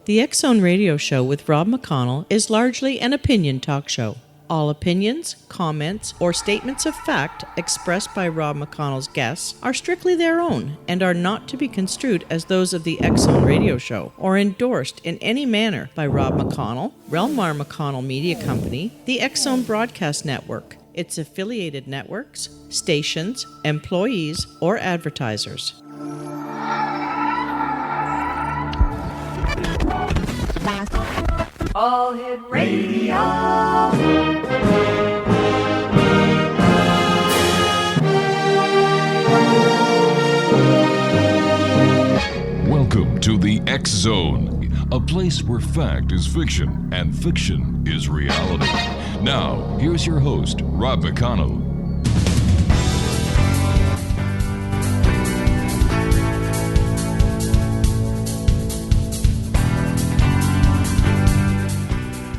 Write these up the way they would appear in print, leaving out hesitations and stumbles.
The X Zone Radio Show with Rob McConnell is largely an opinion talk show. All opinions, comments, or statements of fact expressed by Rob McConnell's guests are strictly their own and are not to be construed as those of the X Zone Radio Show or endorsed in any manner by Rob McConnell, Relmar McConnell Media Company, the X Zone Broadcast Network, its affiliated networks, stations, employees, or advertisers. All Hit Radio. Welcome to the X Zone, a place where fact is fiction and fiction is reality. Now, here's your host, Rob McConnell.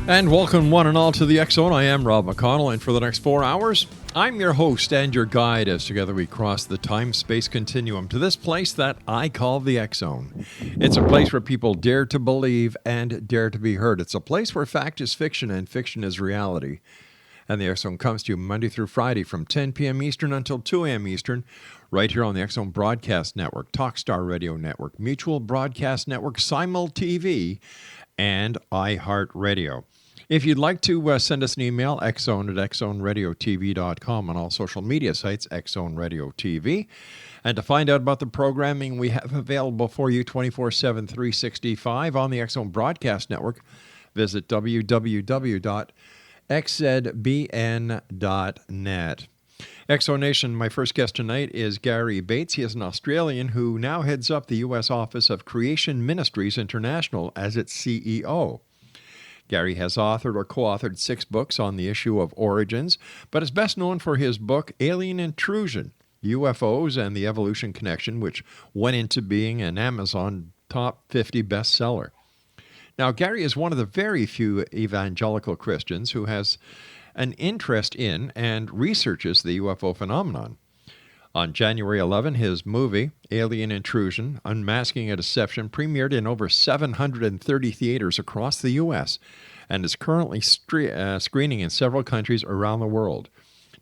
And welcome one and all to the X Zone. I am Rob McConnell, and for the next 4 hours, I'm your host and your guide as together we cross the time-space continuum to this place that I call the X Zone. It's a place where people dare to believe and dare to be heard. It's a place where fact is fiction and fiction is reality. And the X Zone comes to you Monday through Friday from 10 p.m. Eastern until 2 a.m. Eastern, right here on the X Zone Broadcast Network, Talkstar Radio Network, Mutual Broadcast Network, Simul TV, and iHeartRadio. If you'd like to send us an email, xzone@xzoneradiotv.com, on all social media sites, Xzone Radio TV. And to find out about the programming we have available for you 24/7, 365 on the X Zone Broadcast Network, visit www.xzbn.net. Exonation, my first guest tonight is Gary Bates. He is an Australian who now heads up the U.S. Office of Creation Ministries International as its CEO. Gary has authored or co-authored 6 books on the issue of origins, but is best known for his book, Alien Intrusion, UFOs and the Evolution Connection, which went into being an Amazon top 50 bestseller. Now, Gary is one of the very few evangelical Christians who has an interest in and researches the UFO phenomenon. On January 11, his movie, Alien Intrusion, Unmasking a Deception, premiered in over 730 theaters across the U.S. and is currently screening in several countries around the world.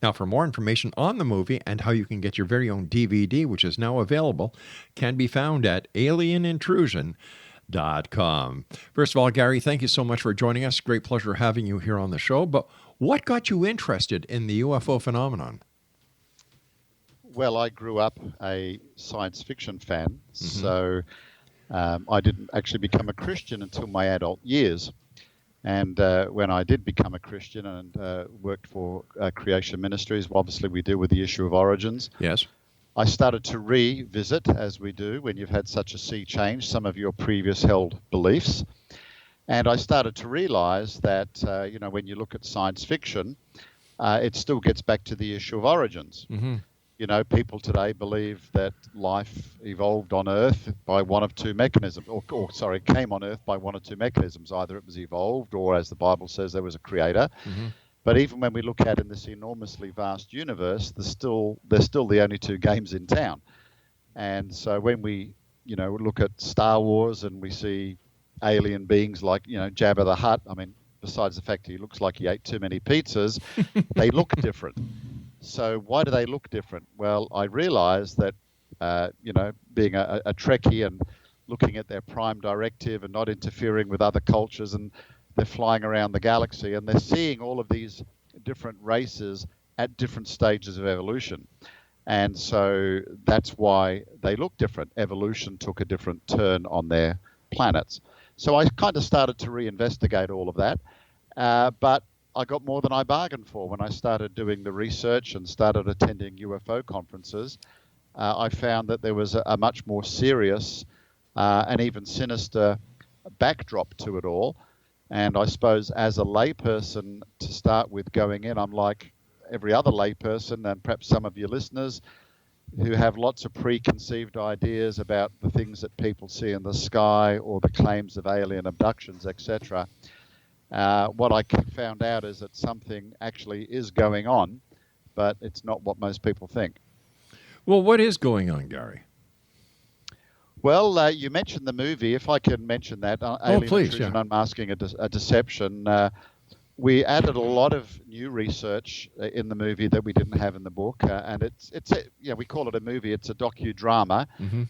Now, for more information on the movie and how you can get your very own DVD, which is now available, can be found at alienintrusion.com. First of all, Gary, thank you so much for joining us. Great pleasure having you here on the show. But what got you interested in the UFO phenomenon? Well, I grew up a science fiction fan, so I didn't actually become a Christian until my adult years. And when I did become a Christian and worked for Creation Ministries, obviously we deal with the issue of origins. Yes. I started to revisit, as we do when you've had such a sea change, some of your previous held beliefs. And I started to realize that, when you look at science fiction, it still gets back to the issue of origins. Mm-hmm. People today believe that life evolved on Earth by one of two mechanisms, came on Earth by one of two mechanisms. Either it was evolved or, as the Bible says, there was a creator. Mm-hmm. But even when we look at in this enormously vast universe, there's still the only two games in town. And so when we, look at Star Wars and we see alien beings like, Jabba the Hutt, besides the fact he looks like he ate too many pizzas, they look different. So why do they look different? Well, I realized that, being a Trekkie and looking at their prime directive and not interfering with other cultures, and they're flying around the galaxy and they're seeing all of these different races at different stages of evolution. And so that's why they look different. Evolution took a different turn on their planets. So I kind of started to reinvestigate all of that. But I got more than I bargained for when I started doing the research and started attending UFO conferences. I found that there was a much more serious and even sinister backdrop to it all. And I suppose as a layperson to start with going in, I'm like every other layperson and perhaps some of your listeners who have lots of preconceived ideas about the things that people see in the sky or the claims of alien abductions, etc. What I found out is that something actually is going on, but it's not what most people think. Well, what is going on, Gary? Well, you mentioned the movie. If I can mention that, Alien please, Intrusion, yeah. Unmasking a Deception. We added a lot of new research in the movie that we didn't have in the book, and we call it a movie. It's a docudrama. Mm-hmm.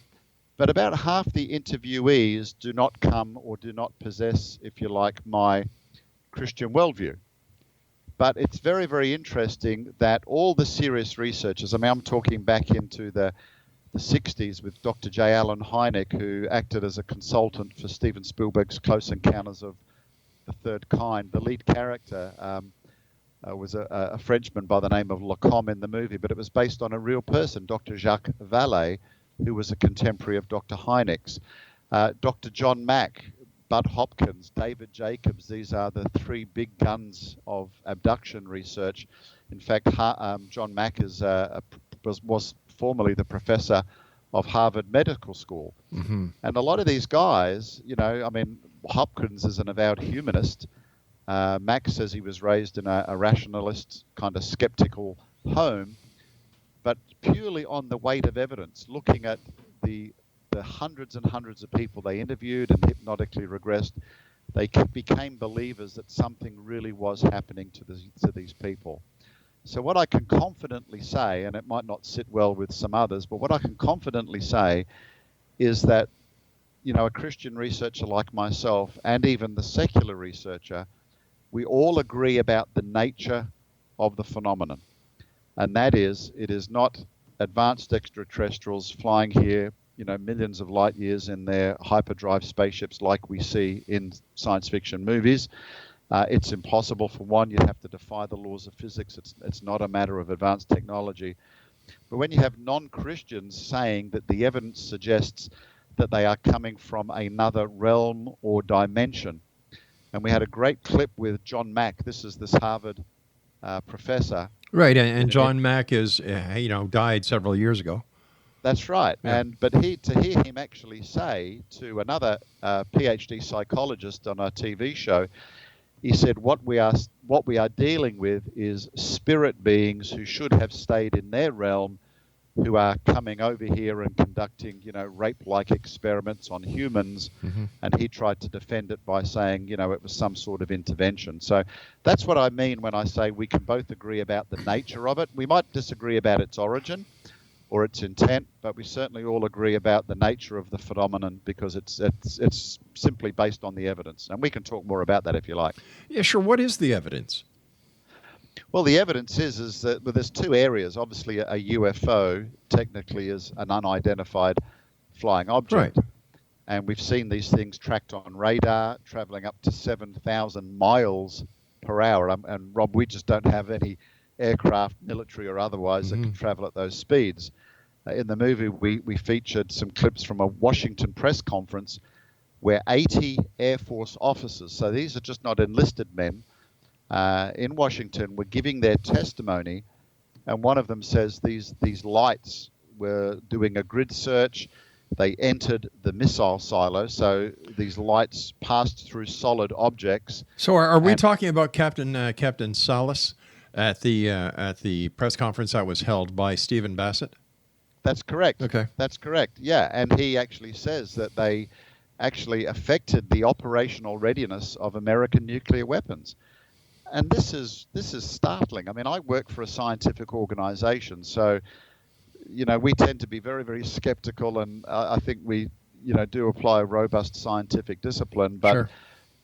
But about half the interviewees do not come or do not possess, if you like, my Christian worldview. But it's very, very interesting that all the serious researchers, I mean, I'm talking back into the 60s with Dr. J. Allen Hynek, who acted as a consultant for Steven Spielberg's Close Encounters of the Third Kind. The lead character was a Frenchman by the name of Lacombe in the movie, but it was based on a real person, Dr. Jacques Vallée, who was a contemporary of Dr. Hynek's. Dr. John Mack, Bud Hopkins, David Jacobs, these are the three big guns of abduction research. In fact, John Mack was formerly the professor of Harvard Medical School. Mm-hmm. And a lot of these guys, I mean, Hopkins is an avowed humanist. Mack says he was raised in a rationalist, kind of skeptical home, but purely on the weight of evidence, looking at the hundreds and hundreds of people they interviewed and hypnotically regressed, they became believers that something really was happening to these people. So what I can confidently say, and it might not sit well with some others, but what I can confidently say is that, a Christian researcher like myself and even the secular researcher, we all agree about the nature of the phenomenon. And that is, it is not advanced extraterrestrials flying here, millions of light years in their hyperdrive spaceships like we see in science fiction movies. It's impossible. For one, you'd have to defy the laws of physics. It's not a matter of advanced technology. But when you have non-Christians saying that the evidence suggests that they are coming from another realm or dimension, and we had a great clip with John Mack. This is this Harvard professor. Right, and John Mack is, died several years ago. That's right. Yeah. But to hear him actually say to another PhD psychologist on a TV show, he said, what we are dealing with is spirit beings who should have stayed in their realm, who are coming over here and conducting, rape-like experiments on humans. Mm-hmm. And he tried to defend it by saying, it was some sort of intervention. So that's what I mean when I say we can both agree about the nature of it. We might disagree about its origin or its intent, but we certainly all agree about the nature of the phenomenon because it's simply based on the evidence. And we can talk more about that if you like. Yeah, sure. What is the evidence? Well, the evidence is that there's two areas. Obviously, a UFO technically is an unidentified flying object. Right. And we've seen these things tracked on radar, traveling up to 7,000 miles per hour. And Rob, we just don't have any aircraft, military or otherwise, that can travel at those speeds. In the movie, we featured some clips from a Washington press conference where 80 Air Force officers, so these are just not enlisted men, in Washington were giving their testimony, and one of them says these lights were doing a grid search. They entered the missile silo, so these lights passed through solid objects. So are we talking about Captain Salas at the press conference that was held by Stephen Bassett? That's correct. Okay. That's correct. Yeah, and he actually says that they actually affected the operational readiness of American nuclear weapons. And this is startling. I mean, I work for a scientific organization, so we tend to be very, very skeptical, and I think we do apply a robust scientific discipline. But Sure.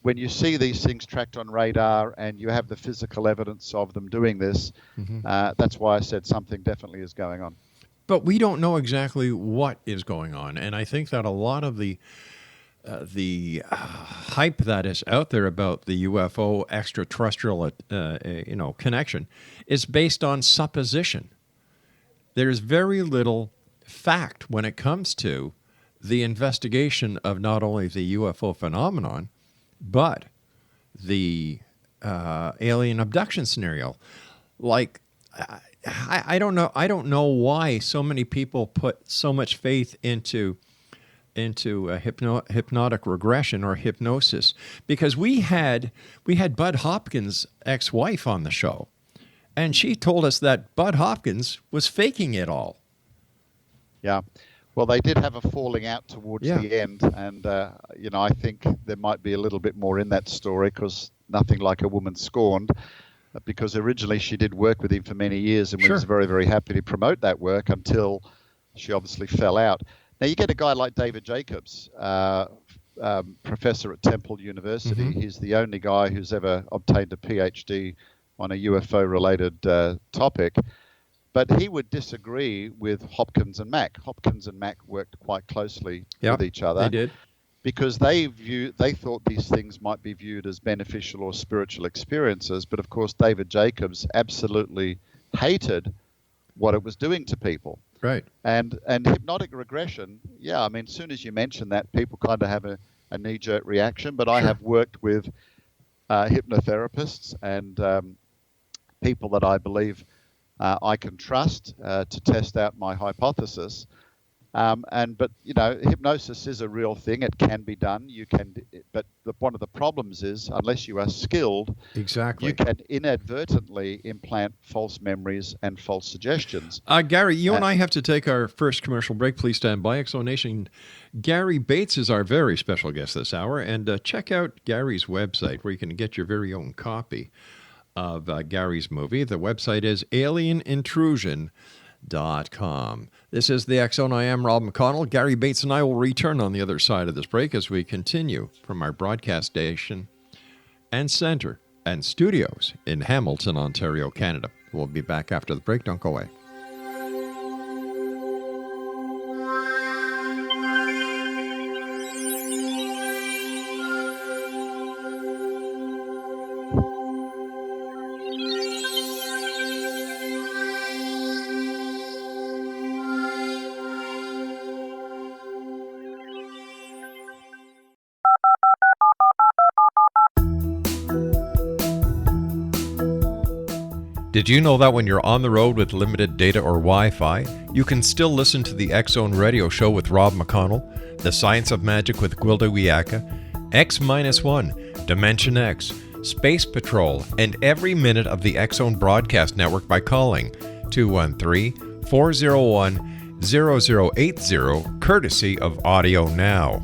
When you see these things tracked on radar and you have the physical evidence of them doing this, Mm-hmm. That's why I said something definitely is going on. But we don't know exactly what is going on, and I think that a lot of the hype that is out there about the UFO extraterrestrial, connection is based on supposition. There's very little fact when it comes to the investigation of not only the UFO phenomenon, but the alien abduction scenario. Like, I don't know. I don't know why so many people put so much faith into hypnotic regression or hypnosis, because we had Bud Hopkins' ex-wife on the show, and she told us that Bud Hopkins was faking it all. Yeah. Well, they did have a falling out towards the end, and I think there might be a little bit more in that story, because nothing like a woman scorned. Because originally she did work with him for many years and was very, very happy to promote that work until she obviously fell out. Now, you get a guy like David Jacobs, professor at Temple University. Mm-hmm. He's the only guy who's ever obtained a PhD on a UFO-related topic. But he would disagree with Hopkins and Mack. Hopkins and Mack worked quite closely with each other. They did. Because they thought these things might be viewed as beneficial or spiritual experiences. But of course, David Jacobs absolutely hated what it was doing to people. Right. And hypnotic regression, I mean, as soon as you mention that, people kind of have a knee-jerk reaction. But I have worked with hypnotherapists and people that I believe I can trust to test out my hypothesis. But hypnosis is a real thing. It can be done. But one of the problems is, unless you are skilled, you can inadvertently implant false memories and false suggestions. Gary, you and I have to take our first commercial break. Please stand by. Exonation. Gary Bates is our very special guest this hour, and check out Gary's website where you can get your very own copy of Gary's movie. The website is alieninintrusion.com. This is the X Zone. I am Rob McConnell. Gary Bates and I will return on the other side of this break as we continue from our broadcast station and center and studios in Hamilton, Ontario, Canada. We'll be back after the break. Don't go away. Did you know that when you're on the road with limited data or Wi-Fi, you can still listen to the X Zone radio show with Rob McConnell, The Science of Magic with Gwilda Wiyaka, X-1, Dimension X, Space Patrol, and every minute of the X Zone broadcast network by calling 213-401-0080, courtesy of Audio Now.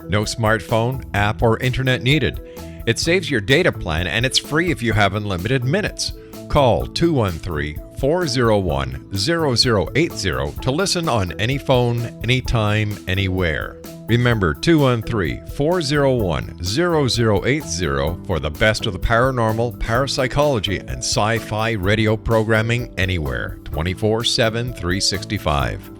No smartphone, app, or internet needed. It saves your data plan, and it's free if you have unlimited minutes. Call 213-401-0080 to listen on any phone, anytime, anywhere. Remember, 213-401-0080 for the best of the paranormal, parapsychology, and sci-fi radio programming anywhere, 24/7, 365.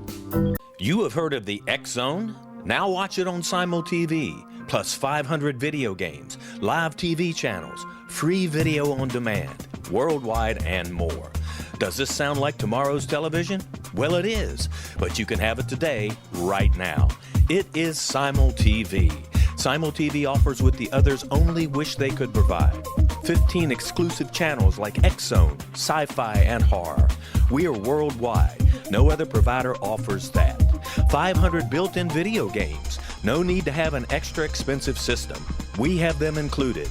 You have heard of the X Zone? Now watch it on Simul TV, plus 500 video games, live TV channels, free video on demand, worldwide, and more. Does this sound like tomorrow's television? Well, it is, but you can have it today, right now. It is Simul TV. Simul TV offers what the others only wish they could provide. 15 exclusive channels like X Zone, sci-fi, and horror. We are worldwide. No other provider offers that. 500 built-in video games. No need to have an extra expensive system. We have them included.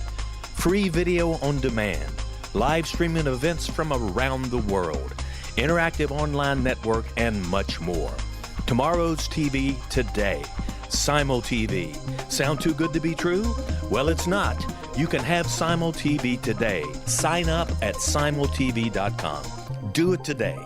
Free video on demand. Live streaming events from around the world. Interactive online network, and much more. Tomorrow's TV today. Simul TV. Sound too good to be true? Well, it's not. You can have Simul TV today. Sign up at simultv.com. Do it today.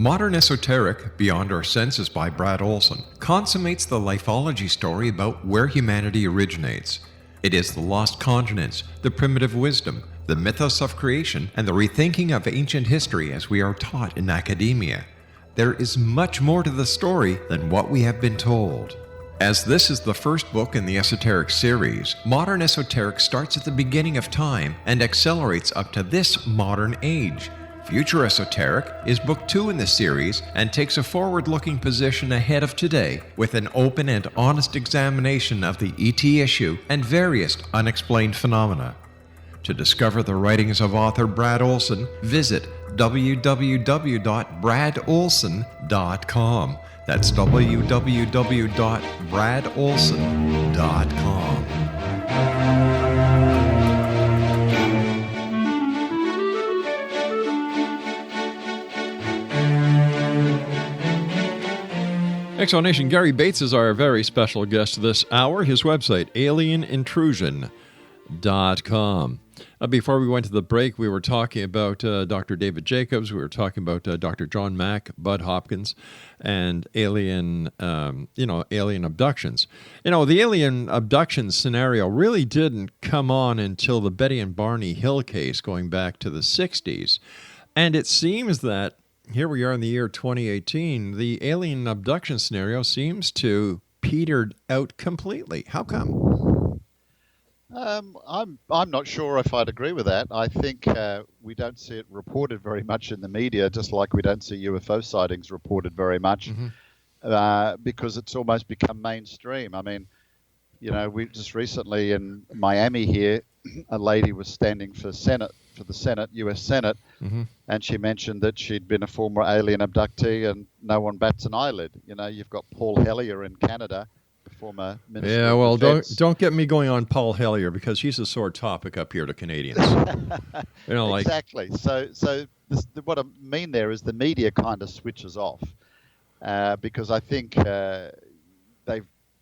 Modern Esoteric, Beyond Our Senses by Brad Olson, consummates the lifeology story about where humanity originates. It is the lost continents, the primitive wisdom, the mythos of creation, and the rethinking of ancient history as we are taught in academia. There is much more to the story than what we have been told. As this is the first book in the Esoteric series, Modern Esoteric starts at the beginning of time and accelerates up to this modern age. Future Esoteric is book 2 in the series and takes a forward-looking position ahead of today with an open and honest examination of the ET issue and various unexplained phenomena. To discover the writings of author Brad Olson, visit www.bradolson.com. That's www.bradolson.com. Exonation, Gary Bates is our very special guest this hour. His website, alienintrusion.com. Before we went to the break, we were talking about Dr. David Jacobs. We were talking about Dr. John Mack, Bud Hopkins, and alien abductions. The alien abduction scenario really didn't come on until the Betty and Barney Hill case going back to the 60s. And it seems that here we are in the year 2018, the alien abduction scenario seems to petered out completely. How come? I'm not sure if I'd agree with that. I think we don't see it reported very much in the media, just like we don't see UFO sightings reported very much, because it's almost become mainstream. I mean, we just recently in Miami here, a lady was standing for the Senate, U.S. Senate, and she mentioned that she'd been a former alien abductee, and no one bats an eyelid. You've got Paul Hellyer in Canada, former minister. Yeah, well, don't get me going on Paul Hellyer, because he's a sore topic up here to Canadians. Exactly. So what I mean there is the media kind of switches off, because I think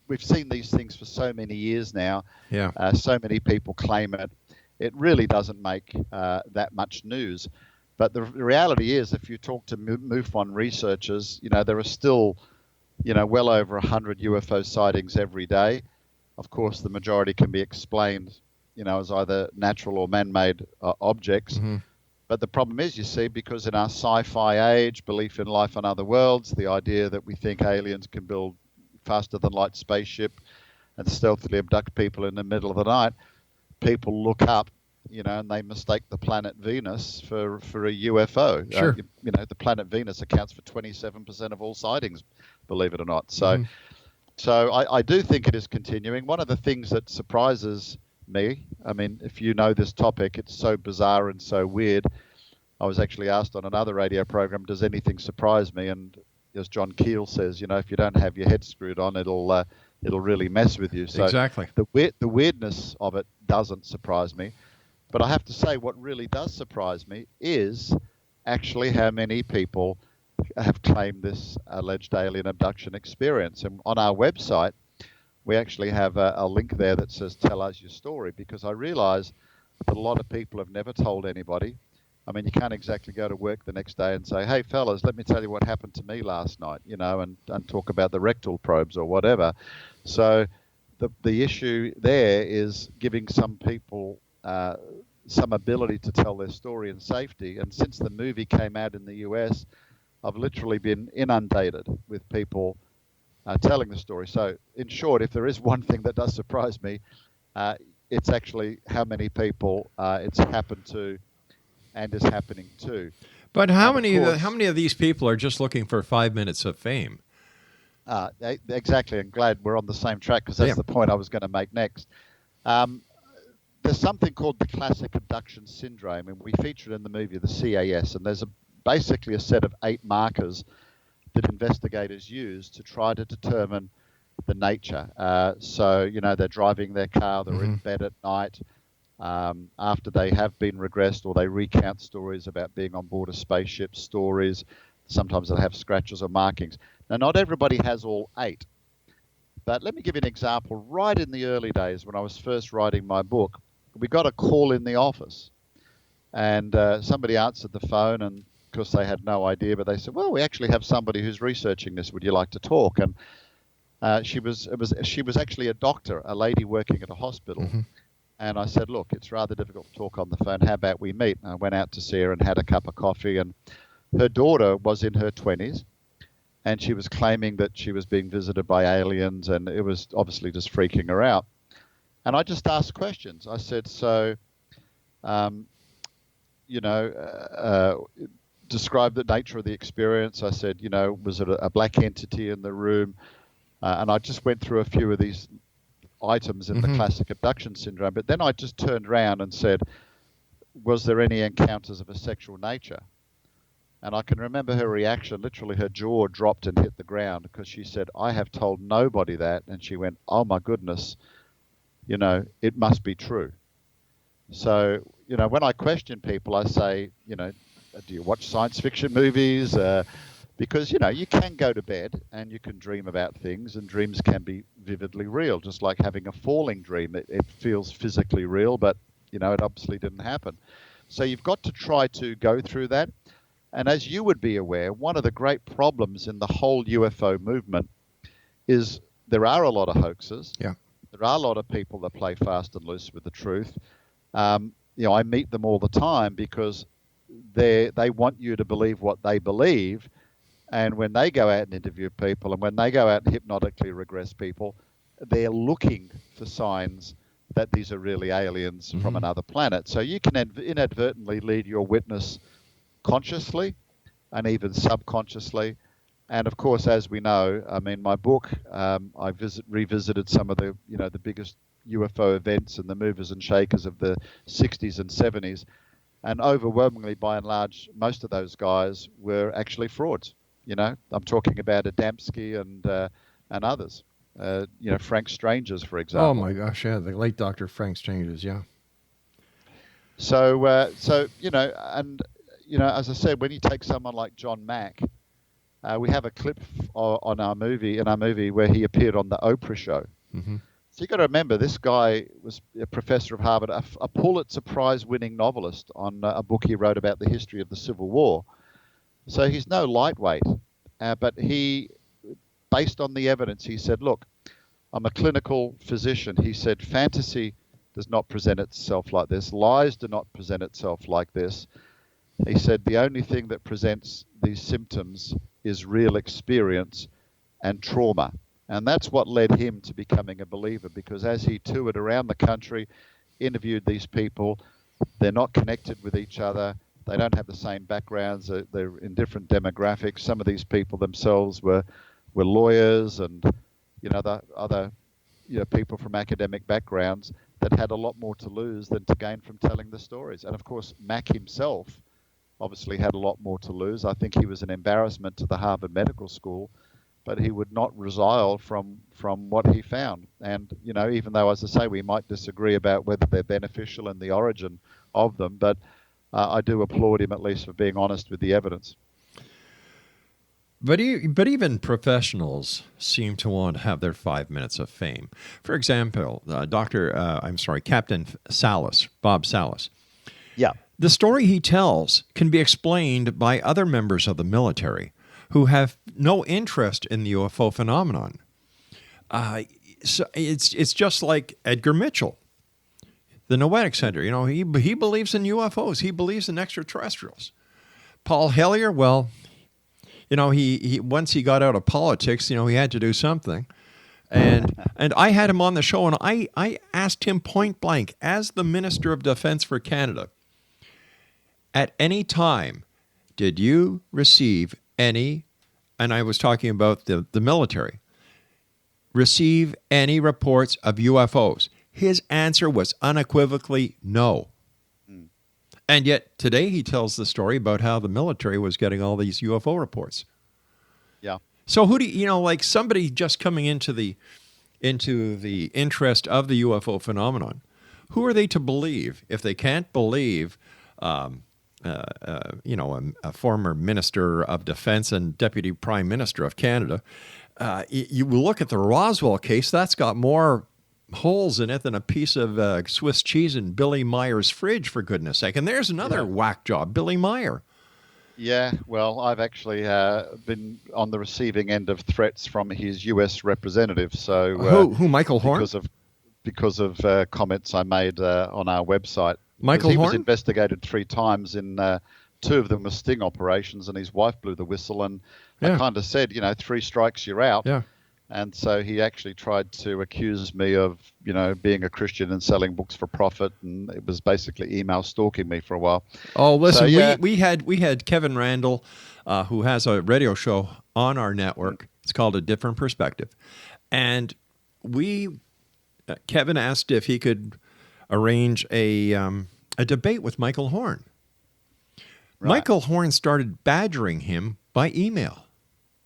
we've seen these things for so many years now. Yeah. So many people claim it. It really doesn't make that much news. But the reality is, if you talk to MUFON researchers, there are still well over 100 UFO sightings every day. Of course, the majority can be explained, as either natural or man-made objects. But the problem is, you see, because in our sci-fi age, belief in life on other worlds, the idea that we think aliens can build faster than light spaceship and stealthily abduct people in the middle of the night, people look up, and they mistake the planet Venus for a UFO. Sure. The planet Venus accounts for 27% of all sightings, believe it or not. So I do think it is continuing. One of the things that surprises me, I mean, if you know this topic, it's so bizarre and so weird. I was actually asked on another radio program, does anything surprise me? And as John Keel says, if you don't have your head screwed on, it'll really mess with you. So exactly. The weirdness of it doesn't surprise me. But I have to say, what really does surprise me is actually how many people have claimed this alleged alien abduction experience. And on our website, we actually have a link there that says, tell us your story, because I realize that a lot of people have never told anybody. I mean, you can't exactly go to work the next day and say, hey, fellas, let me tell you what happened to me last night, and talk about the rectal probes or whatever. So the issue there is giving some people some ability to tell their story in safety. And since the movie came out in the US, I've literally been inundated with people telling the story. So in short, if there is one thing that does surprise me, it's actually how many people it's happened to and is happening to. But how many of these people are just looking for 5 minutes of fame? Exactly. I'm glad we're on the same track, because that's the point I was going to make next. There's something called the classic abduction syndrome, and we feature it in the movie, the CAS, and there's basically a set of 8 markers that investigators use to try to determine the nature. So, they're driving their car, they're in bed at night, after they have been regressed, or they recount stories about being on board a spaceship, stories. Sometimes they'll have scratches or markings. Now, not everybody has all 8. But let me give you an example. Right in the early days, when I was first writing my book, we got a call in the office, and somebody answered the phone, and of course they had no idea, but they said, well, we actually have somebody who's researching this. Would you like to talk? And she was actually a doctor, a lady working at a hospital. And I said, look, it's rather difficult to talk on the phone. How about we meet? And I went out to see her and had a cup of coffee, and her daughter was in her 20s, and she was claiming that she was being visited by aliens, and it was obviously just freaking her out. And I just asked questions. I said, so, describe the nature of the experience. I said, was it a black entity in the room? And I just went through a few of these items in the classic abduction syndrome. But then I just turned around and said, was there any encounters of a sexual nature? And I can remember her reaction. Literally, her jaw dropped and hit the ground, because she said, I have told nobody that. And she went, oh, my goodness. It must be true. So, when I question people, I say, do you watch science fiction movies? Because, you know, you can go to bed and you can dream about things, and dreams can be vividly real, just like having a falling dream. It feels physically real, but, you know, it obviously didn't happen. So you've got to try to go through that. And as you would be aware, one of the great problems in the whole UFO movement is there are a lot of hoaxes. Yeah. There are a lot of people that play fast and loose with the truth. You know, I meet them all the time because they want you to believe what they believe. And when they go out and interview people, and when they go out and hypnotically regress people, they're looking for signs that these are really aliens from another planet. So you can inadvertently lead your witness consciously and even subconsciously. And of course, as we know, I mean, my book, I revisited some of the, you know, the biggest UFO events and the movers and shakers of the 60s and 70s. And overwhelmingly, by and large, most of those guys were actually frauds. You know, I'm talking about Adamski and others. You know, Frank Strangers, for example. Oh my gosh, yeah, the late Dr. Frank Strangers, yeah. So you know, and you know, as I said, when you take someone like John Mack, we have a clip in our movie where he appeared on the Oprah show. Mm-hmm. So you got to remember, this guy was a professor of Harvard, a Pulitzer Prize-winning novelist on a book he wrote about the history of the Civil War. So he's no lightweight, but he, based on the evidence, he said, look, I'm a clinical physician. He said, fantasy does not present itself like this. Lies do not present itself like this. He said, the only thing that presents these symptoms is real experience and trauma. And that's what led him to becoming a believer, because as he toured around the country, interviewed these people, they're not connected with each other. They don't have the same backgrounds. They're in different demographics. Some of these people themselves were lawyers and, you know, the other, you know, people from academic backgrounds that had a lot more to lose than to gain from telling the stories. And of course, Mack himself obviously had a lot more to lose. I think he was an embarrassment to the Harvard Medical School, but he would not resile from what he found. And, you know, even though, as I say, we might disagree about whether they're beneficial and the origin of them, but I do applaud him at least for being honest with the evidence. But even professionals seem to want to have their 5 minutes of fame. For example, Captain Salas, Bob Salas. Yeah. The story he tells can be explained by other members of the military who have no interest in the UFO phenomenon. So it's just like Edgar Mitchell, the Noetic Center. You know, he believes in UFOs. He believes in extraterrestrials. Paul Hellyer, well, you know, he once he got out of politics, you know, he had to do something. And I had him on the show, and I asked him point blank, as the Minister of Defense for Canada, at any time, did you receive any, and I was talking about the military, receive any reports of UFOs? His answer was unequivocally no. And yet today he tells the story about how the military was getting all these UFO reports. Yeah. So who do you know, like somebody just coming into the interest of the UFO phenomenon, who are they to believe if they can't believe, a former Minister of Defense and Deputy Prime Minister of Canada? You look at the Roswell case, that's got more holes in it than a piece of Swiss cheese in Billy Meyer's fridge, for goodness sake. And there's another whack job, Billy Meyer. Yeah, well, I've actually been on the receiving end of threats from his U.S. representative. So who Michael Horn? Because of comments I made on our website. Michael Horn? He was investigated 3 times, in 2 of them were sting operations, and his wife blew the whistle. And I kind of said, 3 strikes, you're out. Yeah. And so he actually tried to accuse me of, being a Christian and selling books for profit, and it was basically email stalking me for a while. Oh, listen, so, we had Kevin Randall, who has a radio show on our network. It's called A Different Perspective, and Kevin asked if he could arrange a debate with Michael Horn. Right. Michael Horn started badgering him by email.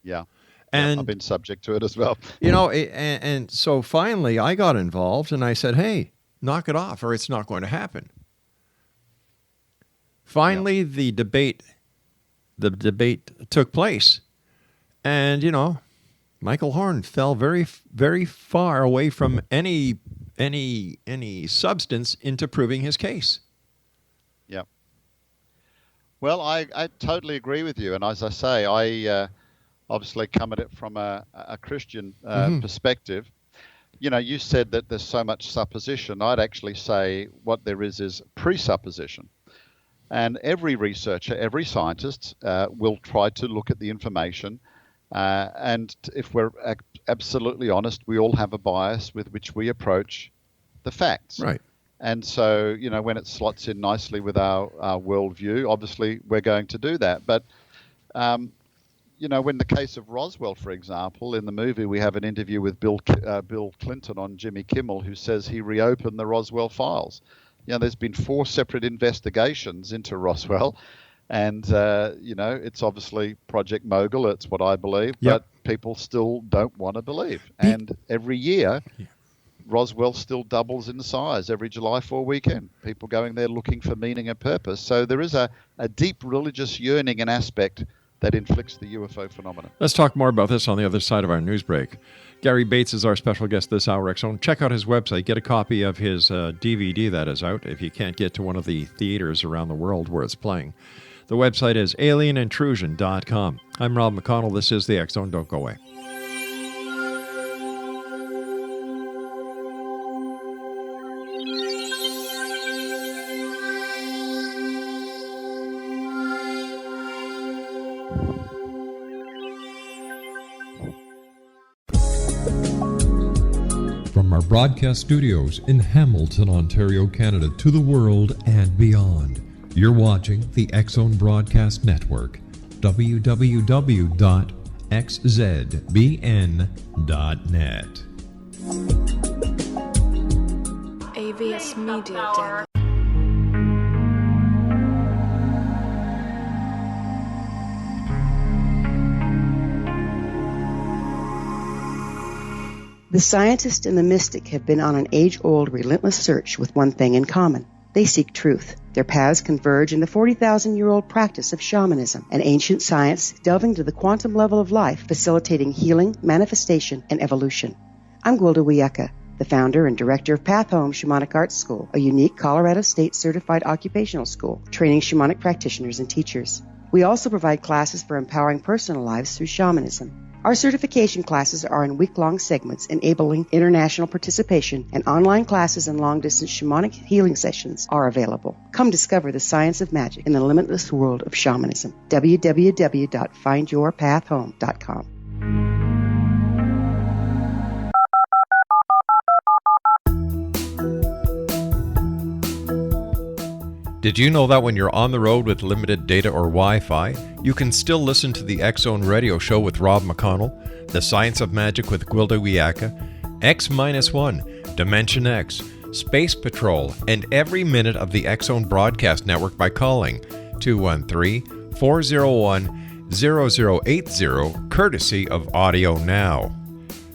Yeah. And I've been subject to it as well. And so finally I got involved and I said, hey, knock it off or it's not going to happen. Finally, the debate took place. And, Michael Horn fell very, very far away from any substance into proving his case. Yep. Well, I totally agree with you. And as I say, I obviously come at it from a Christian perspective. You said that there's so much supposition. I'd actually say what there is presupposition. And every researcher, every scientist will try to look at the information. And if we're absolutely honest, we all have a bias with which we approach the facts. Right. And so, when it slots in nicely with our worldview, obviously we're going to do that. But, when the case of Roswell, for example, in the movie, we have an interview with Bill Clinton on Jimmy Kimmel, who says he reopened the Roswell files. There's been 4 separate investigations into Roswell. And, it's obviously Project Mogul. It's what I believe. Yep. But people still don't want to believe. And every year, Roswell still doubles in size every July 4 weekend. People going there looking for meaning and purpose. So there is a deep religious yearning and aspect that inflicts the UFO phenomenon. Let's talk more about this on the other side of our news break. Gary Bates is our special guest this hour, X-Zone. Check out his website. Get a copy of his DVD that is out if you can't get to one of the theaters around the world where it's playing. The website is alienintrusion.com. I'm Rob McConnell. This is the X-Zone. Don't go away. From our broadcast studios in Hamilton, Ontario, Canada, to the world and beyond, you're watching the X-Zone Broadcast Network, www.xzbn.net. AVS Media Den. The scientist and the mystic have been on an age-old, relentless search with one thing in common. They seek truth. Their paths converge in the 40,000-year-old practice of shamanism, an ancient science delving to the quantum level of life, facilitating healing, manifestation, and evolution. I'm Gwilda Wiyaka, the founder and director of Path Home Shamanic Arts School, a unique Colorado State certified occupational school training shamanic practitioners and teachers. We also provide classes for empowering personal lives through shamanism. Our certification classes are in week-long segments enabling international participation, and online classes and long-distance shamanic healing sessions are available. Come discover the science of magic in the limitless world of shamanism. www.findyourpathhome.com. Did you know that when you're on the road with limited data or Wi-Fi, you can still listen to the X-Zone radio show with Rob McConnell, The Science of Magic with Gwilda Wiyaka, X-1, Dimension X, Space Patrol, and every minute of the X-Zone broadcast network by calling 213-401-0080, courtesy of Audio Now.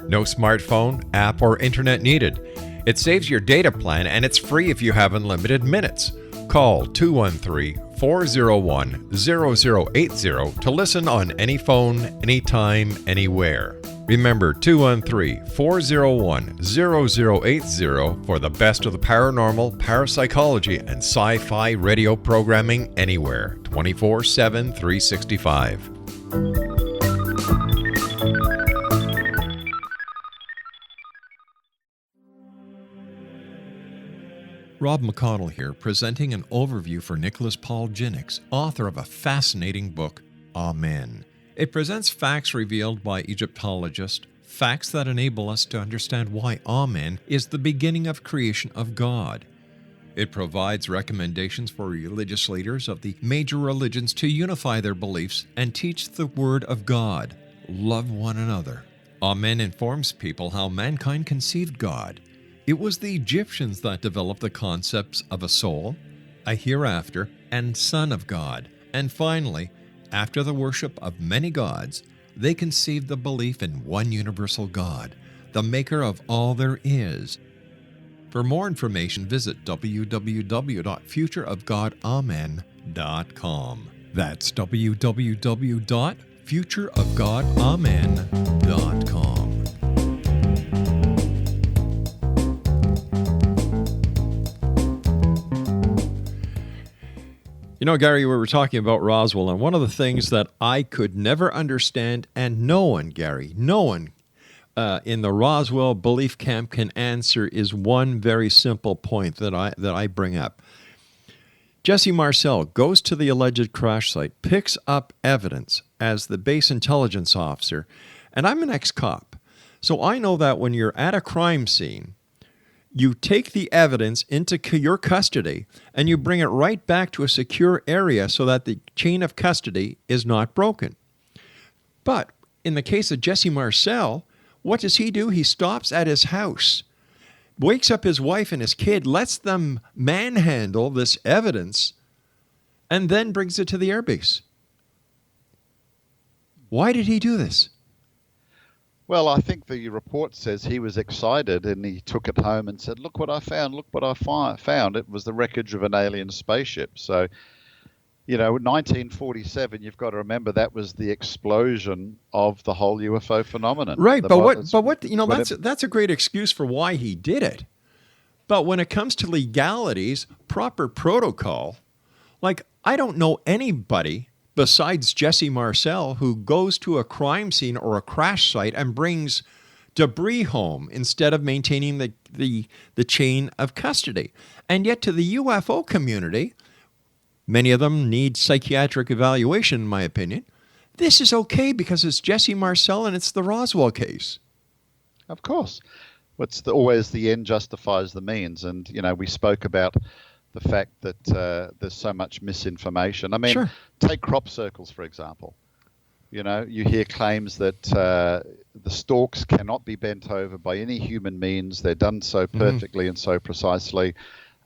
No smartphone, app, or internet needed. It saves your data plan, and it's free if you have unlimited minutes. Call 213-401-0080 to listen on any phone, anytime, anywhere. Remember 213-401-0080 for the best of the paranormal, parapsychology, and sci-fi radio programming anywhere, 24/7, 365. Rob McConnell here, presenting an overview for Nicholas Paul Jennings, author of a fascinating book, Amen. It presents facts revealed by Egyptologists, facts that enable us to understand why Amen is the beginning of creation of God. It provides recommendations for religious leaders of the major religions to unify their beliefs and teach the Word of God. Love one another. Amen informs people how mankind conceived God. It was the Egyptians that developed the concepts of a soul, a hereafter, and Son of God. And finally, after the worship of many gods, they conceived the belief in one universal God, the maker of all there is. For more information, visit www.futureofgodamen.com. That's www.futureofgodamen.com. futureofgodamen.com. You know, Gary, we were talking about Roswell, and one of the things that I could never understand, and no one, Gary, no one in the Roswell belief camp can answer, is one very simple point that I bring up. Jesse Marcel goes to the alleged crash site, picks up evidence as the base intelligence officer, and I'm an ex-cop, so I know that when you're at a crime scene, you take the evidence into your custody and you bring it right back to a secure area so that the chain of custody is not broken. But in the case of Jesse Marcel, what does he do? He stops at his house, wakes up his wife and his kid, lets them manhandle this evidence, and then brings it to the airbase. Why did he do this? Well, I think the report says he was excited and he took it home and said, look what I found, look what I found. It was the wreckage of an alien spaceship. So, you know, 1947, you've got to remember that was the explosion of the whole UFO phenomenon. Right, but what you know, that's a great excuse for why he did it. But when it comes to legalities, proper protocol, like I don't know anybody besides Jesse Marcel who goes to a crime scene or a crash site and brings debris home instead of maintaining the chain of custody. And yet to the UFO community, many of them need psychiatric evaluation, in my opinion. This is okay because it's Jesse Marcel and it's the Roswell case. Of course. Always the end justifies the means. And, you know, we spoke about the fact that there's so much misinformation. I mean, Sure. Take crop circles, for example. You know, you hear claims that the stalks cannot be bent over by any human means. They're done so perfectly and so precisely.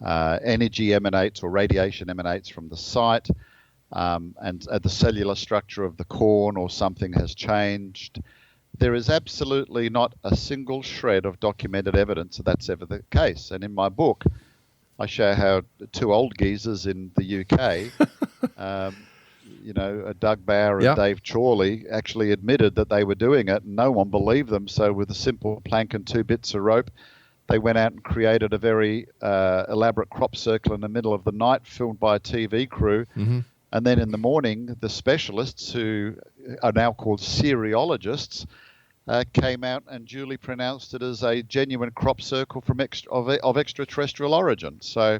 Energy emanates or radiation emanates from the site, and the cellular structure of the corn or something has changed. There is absolutely not a single shred of documented evidence that that's ever the case. And in my book, I show how two old geezers in the UK, you know, Doug Bauer and Dave Chorley, actually admitted that they were doing it, and no one believed them. So with a simple plank and 2 bits of rope, they went out and created a very elaborate crop circle in the middle of the night, filmed by a TV crew. Mm-hmm. And then in the morning, the specialists, who are now called seriologists, came out and duly pronounced it as a genuine crop circle from of extraterrestrial origin. So,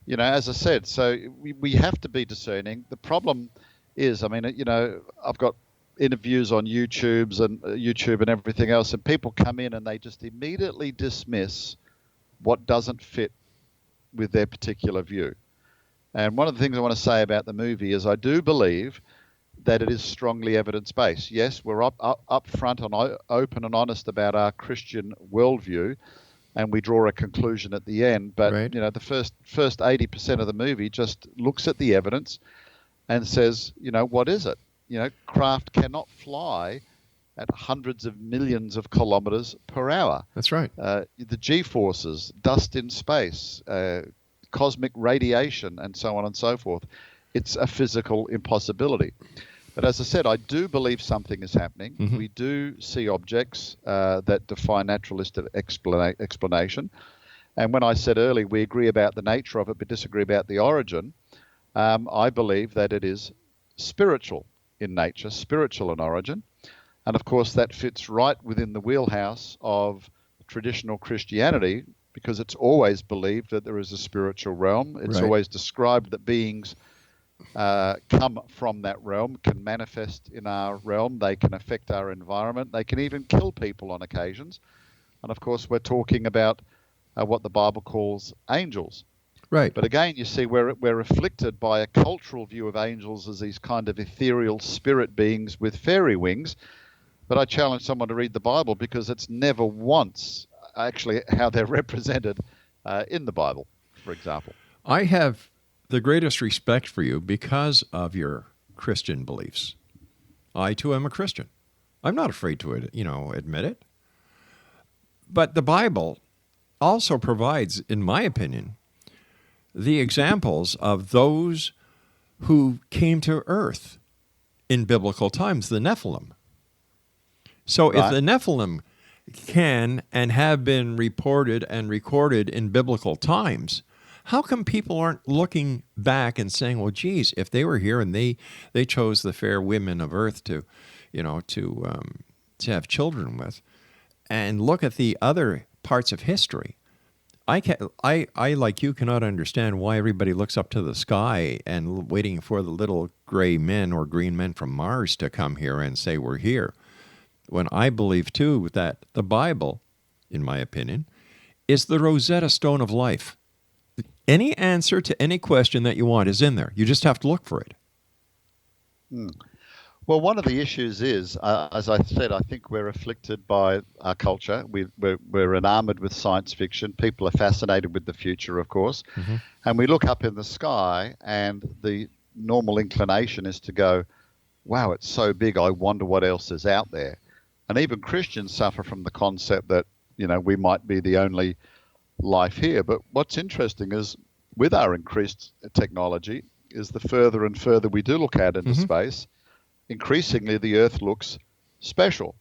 you know, as I said, so we have to be discerning. The problem is, I mean, you know, I've got interviews on YouTube and everything else, and people come in and they just immediately dismiss what doesn't fit with their particular view. And one of the things I want to say about the movie is I do believe that it is strongly evidence-based. Yes, we're up front and open and honest about our Christian worldview, and we draw a conclusion at the end. But right. You know, the first 80% of the movie just looks at the evidence and says, you know, what is it? You know, craft cannot fly at hundreds of millions of kilometers per hour. That's right. The G-forces, dust in space, cosmic radiation, and so on and so forth. It's a physical impossibility. But as I said, I do believe something is happening. Mm-hmm. We do see objects that defy naturalistic explanation. And when I said earlier we agree about the nature of it but disagree about the origin, I believe that it is spiritual in nature, spiritual in origin. And of course that fits right within the wheelhouse of traditional Christianity, because it's always believed that there is a spiritual realm. It's always described that beings come from that realm, can manifest in our realm, they can affect our environment, they can even kill people on occasions. And of course we're talking about what the Bible calls angels. Right. But again, you see, we're afflicted by a cultural view of angels as these kind of ethereal spirit beings with fairy wings. But I challenge someone to read the Bible, because it's never once actually how they're represented in the Bible, for example. I have the greatest respect for you because of your Christian beliefs. I, too, am a Christian. I'm not afraid to, admit it. But the Bible also provides, in my opinion, the examples of those who came to earth in biblical times, the Nephilim. So if Right. the Nephilim can and have been reported and recorded in biblical times, how come people aren't looking back and saying, well, geez, if they were here and they chose the fair women of earth to have children with, and look at the other parts of history. I like you cannot understand why everybody looks up to the sky and waiting for the little gray men or green men from Mars to come here and say we're here. When I believe, too, that the Bible, in my opinion, is the Rosetta Stone of life. Any answer to any question that you want is in there. You just have to look for it. Well, one of the issues is, as I said, I think we're afflicted by our culture. We're enamored with science fiction. People are fascinated with the future, of course. Mm-hmm. And we look up in the sky, and the normal inclination is to go, wow, it's so big, I wonder what else is out there. And even Christians suffer from the concept that, we might be the only life here. But what's interesting is, with our increased technology, is the further and further we do look out into space, increasingly the Earth looks special.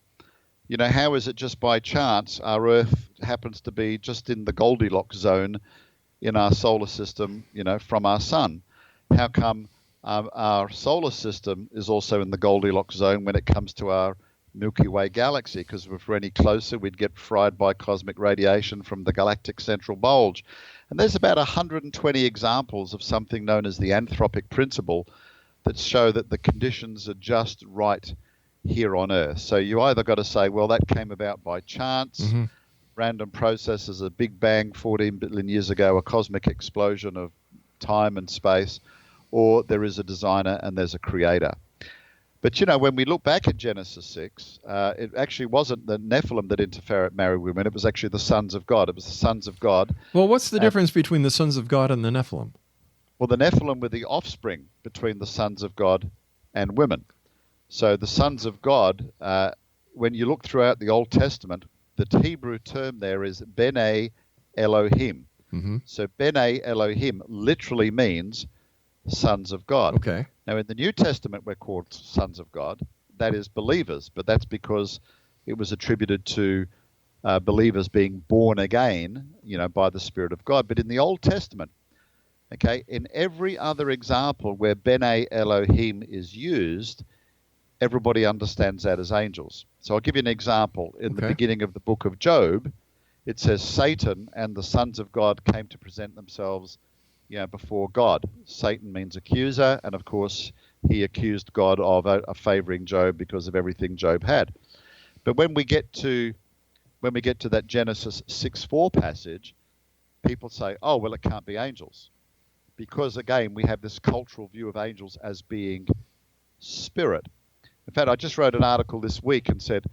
How is it just by chance our Earth happens to be just in the Goldilocks zone in our solar system, from our sun? How come our solar system is also in the Goldilocks zone when it comes to our Milky Way galaxy? Because if we're any closer, we'd get fried by cosmic radiation from the galactic central bulge. And there's about 120 examples of something known as the anthropic principle that show that the conditions are just right here on Earth. So you either got to say, well, that came about by chance, random processes, a big bang 14 billion years ago, a cosmic explosion of time and space, or there is a designer and there's a creator. But, when we look back at Genesis 6, it actually wasn't the Nephilim that married women. It was actually the sons of God. It was the sons of God. Well, what's the difference between the sons of God and the Nephilim? Well, the Nephilim were the offspring between the sons of God and women. So the sons of God, when you look throughout the Old Testament, the Hebrew term there is B'nai Elohim. Mm-hmm. So B'nai Elohim literally means sons of God. Okay. Now, in the New Testament, we're called sons of God. That is believers, but that's because it was attributed to believers being born again, by the Spirit of God. But in the Old Testament, okay, in every other example where B'nai Elohim is used, everybody understands that as angels. So I'll give you an example. In the beginning of the book of Job, it says Satan and the sons of God came to present themselves before God. Satan means accuser, and of course he accused God of favoring Job because of everything Job had. But when we get to that Genesis 6:4 passage, people say, oh, well, it can't be angels. Because again, we have this cultural view of angels as being spirit. In fact, I just wrote an article this week and said,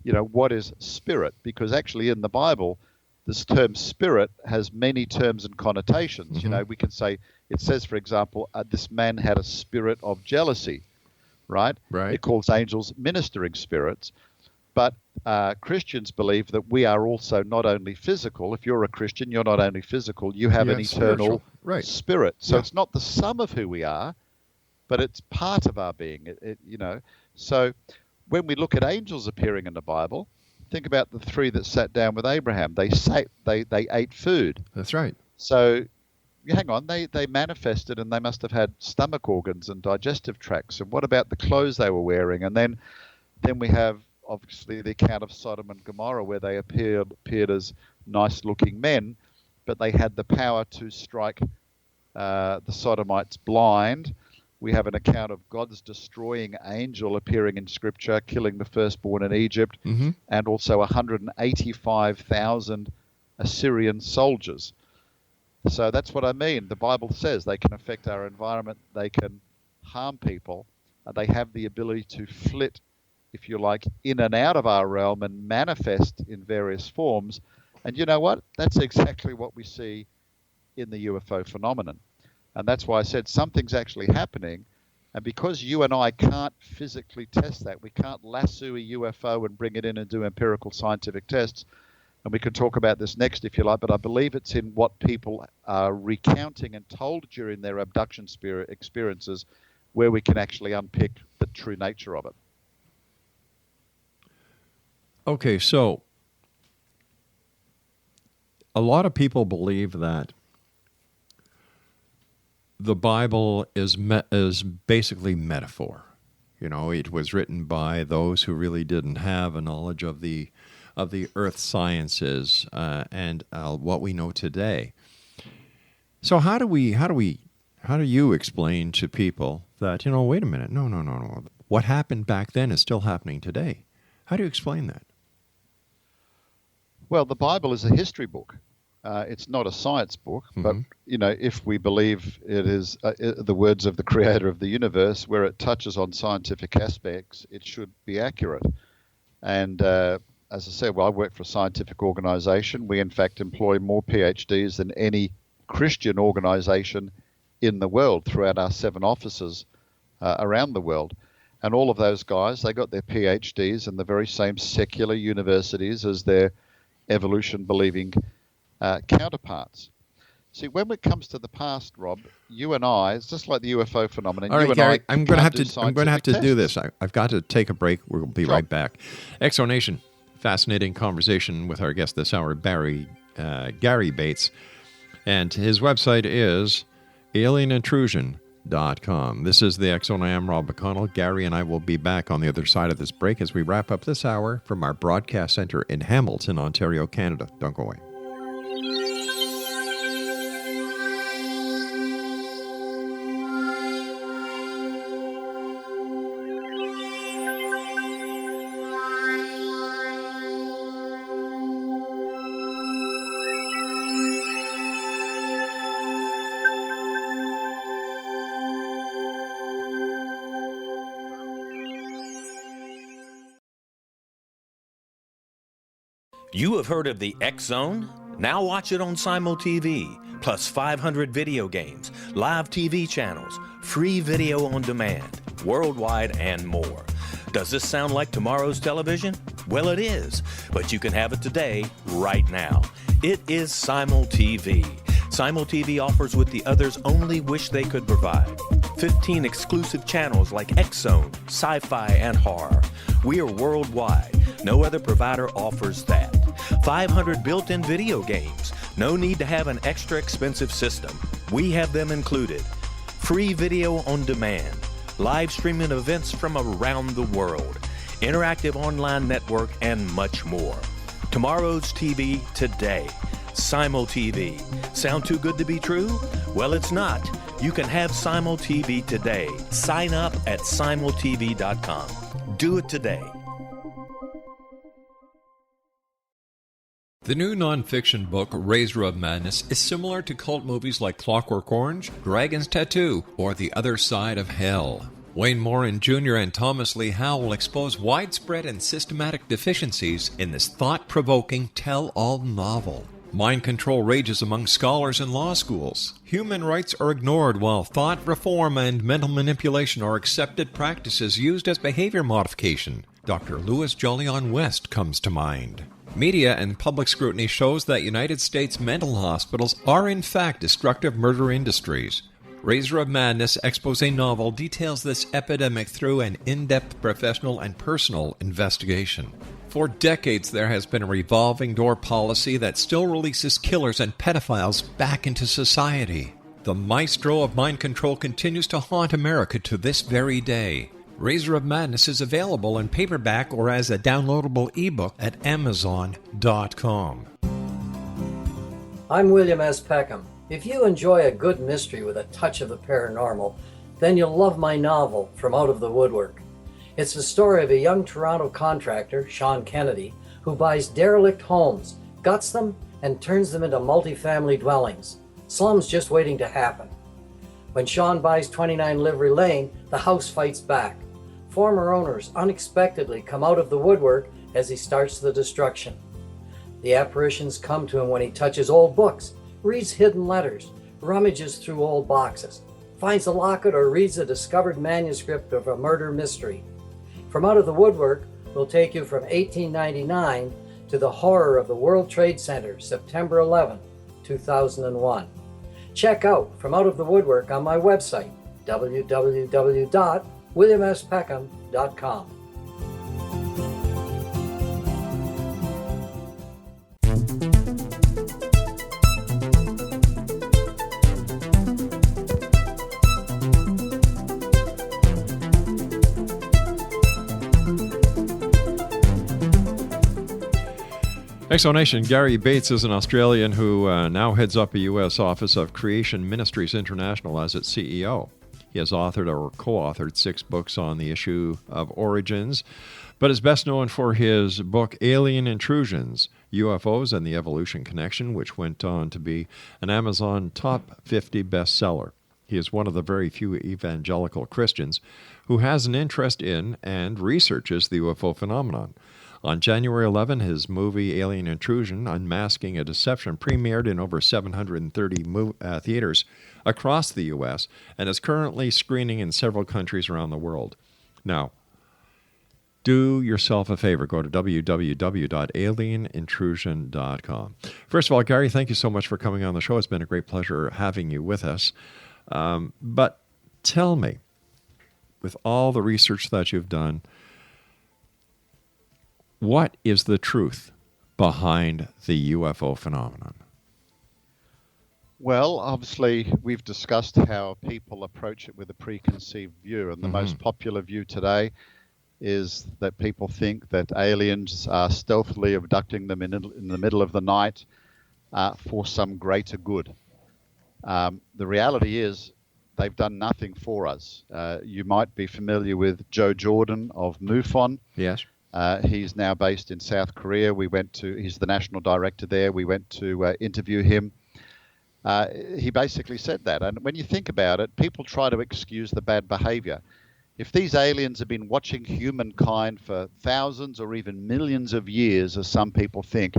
what is spirit? Because actually in the Bible, this term spirit has many terms and connotations. Mm-hmm. We can say, it says, for example, this man had a spirit of jealousy, right? Right. It calls angels ministering spirits. But Christians believe that we are also not only physical. If you're a Christian, you're not only physical, you have an eternal spirit. So it's not the sum of who we are, but it's part of our being. So when we look at angels appearing in the Bible, think about the three that sat down with Abraham. They ate food. That's right. So hang on, they manifested, and they must have had stomach organs and digestive tracts. And what about the clothes they were wearing? And then we have obviously the account of Sodom and Gomorrah, where they appeared as nice-looking men, but they had the power to strike the Sodomites blind. We have an account of God's destroying angel appearing in Scripture, killing the firstborn in Egypt, and also 185,000 Assyrian soldiers. So that's what I mean. The Bible says they can affect our environment, they can harm people, they have the ability to flit, if you like, in and out of our realm and manifest in various forms. And you know what? That's exactly what we see in the UFO phenomenon. And that's why I said something's actually happening. And because you and I can't physically test that, we can't lasso a UFO and bring it in and do empirical scientific tests. And we can talk about this next if you like, but I believe it's in what people are recounting and told during their abduction experiences where we can actually unpick the the true nature of it. Okay, so a lot of people believe that the Bible is basically metaphor. You know, it was written by those who really didn't have a knowledge of the earth sciences and what we know today. So how do you explain to people that, you know, wait a minute, no, what happened back then is still happening today? How do you explain that? Well, the Bible is a history book. It's not a science book, but, you know, if we believe it is the words of the creator of the universe, where it touches on scientific aspects, it should be accurate. And as I said, well, I work for a scientific organization. We, in fact, employ more PhDs than any Christian organization in the world throughout our 7 offices around the world. And all of those guys, they got their PhDs in the very same secular universities as their evolution-believing counterparts. See, when it comes to the past, Rob, you and I, it's just like the UFO phenomenon. All right, Gary, I'm going to have to do this. tests. I've got to take a break. We'll be right back. Exonation, fascinating conversation with our guest this hour, Gary Bates, and his website is alienintrusion.com. This is the X Zone. I am Rob McConnell. Gary and I will be back on the other side of this break as we wrap up this hour from our broadcast center in Hamilton, Ontario, Canada. Don't go away. You have heard of the X Zone? Now watch it on Simul TV, plus 500 video games, live TV channels, free video on demand, worldwide, and more. Does this sound like tomorrow's television? Well, it is, but you can have it today, right now. It is Simul TV. Simul TV offers what the others only wish they could provide. 15 exclusive channels like X Zone, sci-fi, and horror. We are worldwide. No other provider offers that. 500 built-in video games. No need to have an extra expensive system. We have them included. Free video on demand. Live streaming events from around the world. Interactive online network, and much more. Tomorrow's TV today. Simul TV. Sound too good to be true? Well, it's not. You can have Simul TV today. Sign up at simultv.com. Do it today. The new nonfiction book, Razor of Madness, is similar to cult movies like Clockwork Orange, Dragon's Tattoo, or The Other Side of Hell. Wayne Morin Jr. and Thomas Lee Howe will expose widespread and systematic deficiencies in this thought-provoking tell-all novel. Mind control rages among scholars in law schools. Human rights are ignored while thought reform and mental manipulation are accepted practices used as behavior modification. Dr. Louis Jolyon West comes to mind. Media and public scrutiny shows that United States mental hospitals are in fact destructive murder industries. Razor of Madness expose novel details this epidemic through an in-depth professional and personal investigation. For decades, there has been a revolving door policy that still releases killers and pedophiles back into society. The maestro of mind control continues to haunt America to this very day. Razor of Madness is available in paperback or as a downloadable ebook at Amazon.com. I'm William S. Peckham. If you enjoy a good mystery with a touch of the paranormal, then you'll love my novel, From Out of the Woodwork. It's the story of a young Toronto contractor, Sean Kennedy, who buys derelict homes, guts them, and turns them into multifamily dwellings. Slums just waiting to happen. When Sean buys 29 Livery Lane, the house fights back. Former owners unexpectedly come out of the woodwork as he starts the destruction. The apparitions come to him when he touches old books, reads hidden letters, rummages through old boxes, finds a locket, or reads a discovered manuscript of a murder mystery. From Out of the Woodwork will take you from 1899 to the horror of the World Trade Center, September 11, 2001. Check out From Out of the Woodwork on my website, www.alienintrusion.com. WilliamSPeckham.com. Exonation, Gary Bates is an Australian who now heads up a U.S. office of Creation Ministries International as its CEO. He has authored or co-authored 6 books on the issue of origins, but is best known for his book Alien Intrusions, UFOs and the Evolution Connection, which went on to be an Amazon top 50 bestseller. He is one of the very few evangelical Christians who has an interest in and researches the UFO phenomenon. On January 11, his movie Alien Intrusion, Unmasking a Deception, premiered in over 730 theaters across the U.S. and is currently screening in several countries around the world. Now, do yourself a favor. Go to www.alienintrusion.com. First of all, Gary, thank you so much for coming on the show. It's been a great pleasure having you with us. But tell me, with all the research that you've done, what is the truth behind the UFO phenomenon? Well, obviously, we've discussed how people approach it with a preconceived view, and the most popular view today is that people think that aliens are stealthily abducting them in the middle of the night for some greater good. The reality is they've done nothing for us. You might be familiar with Joe Jordan of MUFON. Yes. He's now based in South Korea. He's the national director there. We went to interview him. He basically said that. And when you think about it, people try to excuse the bad behavior. If these aliens have been watching humankind for thousands or even millions of years, as some people think,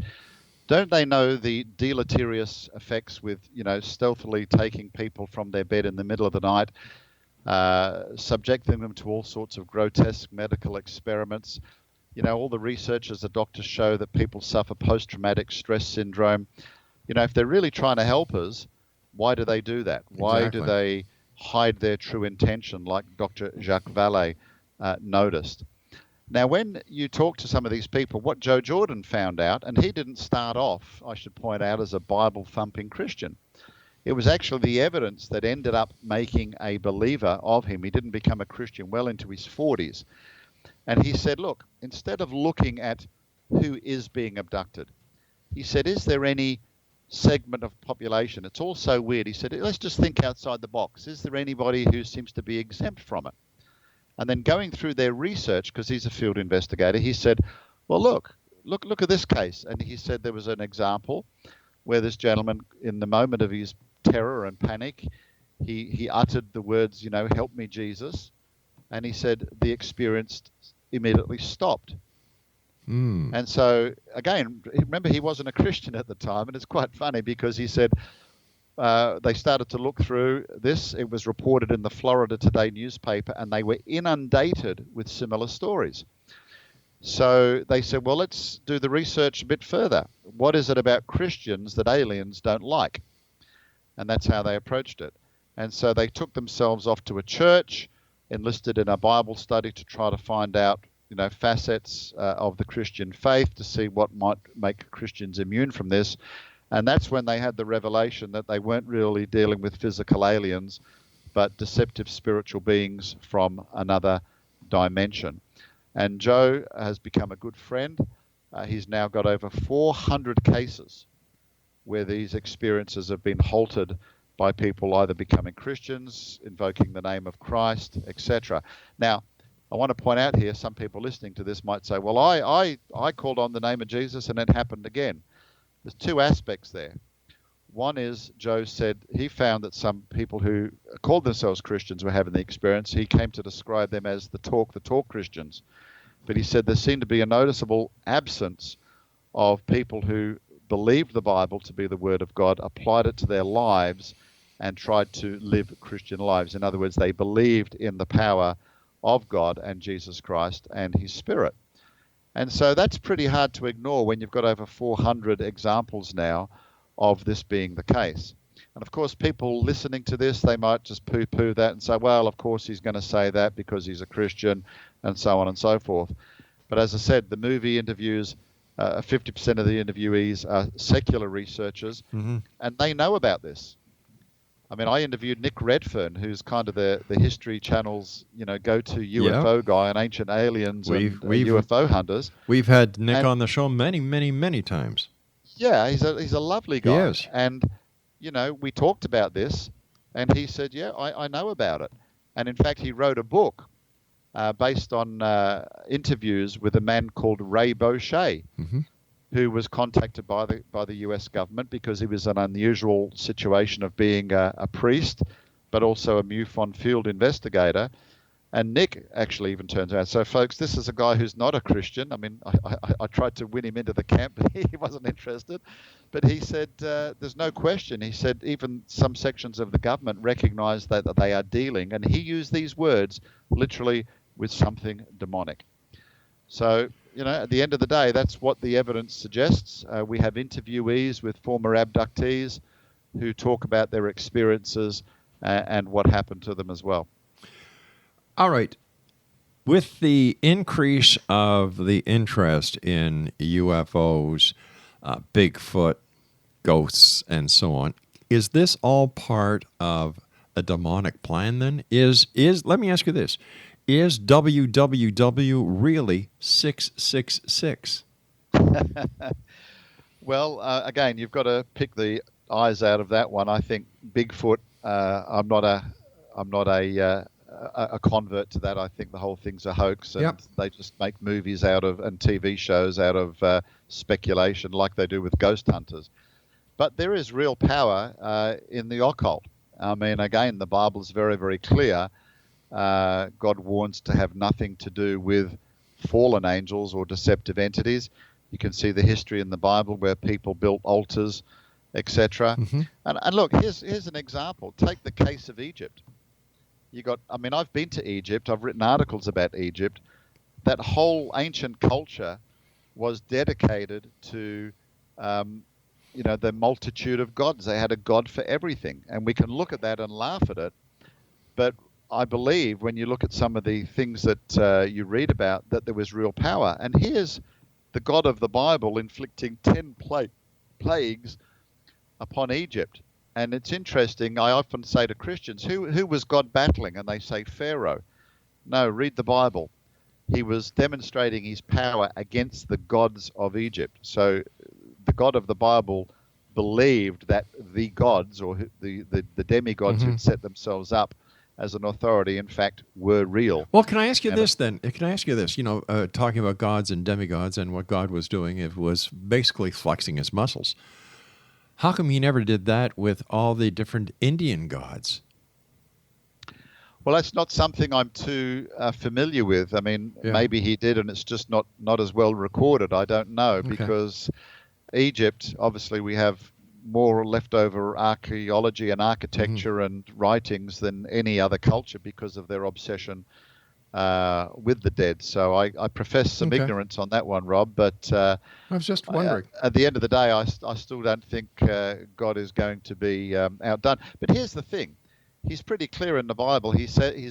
don't they know the deleterious effects with, stealthily taking people from their bed in the middle of the night, subjecting them to all sorts of grotesque medical experiments? All the research as the doctors show that people suffer post-traumatic stress syndrome. If they're really trying to help us, why do they do that? Why do they hide their true intention, like Dr. Jacques Vallée noticed? Now, when you talk to some of these people, what Joe Jordan found out, and he didn't start off, I should point out, as a Bible-thumping Christian. It was actually the evidence that ended up making a believer of him. He didn't become a Christian well into his 40s. And he said, look, instead of looking at who is being abducted, he said, is there any segment of population? It's all so weird. He said, let's just think outside the box. Is there anybody who seems to be exempt from it? And then going through their research, because he's a field investigator, he said, well, look at this case. And he said there was an example where this gentleman, in the moment of his terror and panic, he uttered the words, help me, Jesus. And he said the experience immediately stopped. And so, again, remember, he wasn't a Christian at the time, and it's quite funny because he said they started to look through this. It was reported in the Florida Today newspaper, and they were inundated with similar stories. So they said, well, let's do the research a bit further. What is it about Christians that aliens don't like? And that's how they approached it. And so they took themselves off to a church, enlisted in a Bible study to try to find out, facets of the Christian faith to see what might make Christians immune from this. And that's when they had the revelation that they weren't really dealing with physical aliens, but deceptive spiritual beings from another dimension. And Joe has become a good friend. He's now got over 400 cases where these experiences have been halted by people either becoming Christians, invoking the name of Christ, etc. Now, I want to point out here, some people listening to this might say, well, I called on the name of Jesus and it happened again. There's two aspects there. One is, Joe said he found that some people who called themselves Christians were having the experience. He came to describe them as the talk Christians. But he said there seemed to be a noticeable absence of people who believed the Bible to be the Word of God, applied it to their lives, and tried to live Christian lives. In other words, they believed in the power of God and Jesus Christ and His Spirit. And so that's pretty hard to ignore when you've got over 400 examples now of this being the case. And of course, people listening to this, they might just poo-poo that and say, well, of course he's going to say that because he's a Christian, and so on and so forth. But as I said, the movie interviews, 50% of the interviewees are secular researchers, and they know about this. I mean, I interviewed Nick Redfern, who's kind of the History Channel's, go-to UFO guy and ancient aliens and UFO hunters. We've had Nick on the show many, many, many times. Yeah, he's a lovely guy. He is. And, we talked about this, and he said, yeah, I know about it. And in fact, he wrote a book based on interviews with a man called Ray Boucher, who was contacted by the U.S. government because he was in an unusual situation of being a priest, but also a MUFON field investigator. And Nick actually even turns around. So, folks, this is a guy who's not a Christian. I mean, I tried to win him into the camp, but he wasn't interested. But he said, there's no question. He said even some sections of the government recognize that they are dealing, and he used these words, literally, with something demonic. So, at the end of the day, that's what the evidence suggests. We have interviewees with former abductees who talk about their experiences and what happened to them as well. All right. With the increase of the interest in UFOs, Bigfoot, ghosts, and so on, is this all part of a demonic plan then? Let me ask you this. Is WWW really 666? Well, again, you've got to pick the eyes out of that one. I think Bigfoot. I'm not a convert to that. I think the whole thing's a hoax, and they just make movies out of and TV shows out of speculation, like they do with ghost hunters. But there is real power in the occult. I mean, again, the Bible is very, very clear. God warns to have nothing to do with fallen angels or deceptive entities. You can see the history in the Bible where people built altars, etc. And look, here's an example. Take the case of Egypt. I've been to Egypt. I've written articles about Egypt. That whole ancient culture was dedicated to, the multitude of gods. They had a god for everything. And we can look at that and laugh at it. But I believe when you look at some of the things that you read about, that there was real power. And here's the God of the Bible inflicting 10 plagues upon Egypt. And it's interesting. I often say to Christians, who was God battling? And they say Pharaoh. No, read the Bible. He was demonstrating his power against the gods of Egypt. So the God of the Bible believed that the gods, or the demigods who'd set themselves up as an authority, in fact, were real. Well, can I ask you this then? Can I ask you this? Talking about gods and demigods and what God was doing, it was basically flexing his muscles. How come he never did that with all the different Indian gods? Well, that's not something I'm too familiar with. I mean, maybe he did, and it's just not as well recorded. I don't know, because Egypt, obviously, we have more leftover archaeology and architecture and writings than any other culture because of their obsession with the dead. So I profess some ignorance on that one, Rob, but I was just wondering. At the end of the day, I still don't think God is going to be outdone. But here's the thing. He's pretty clear in the Bible. He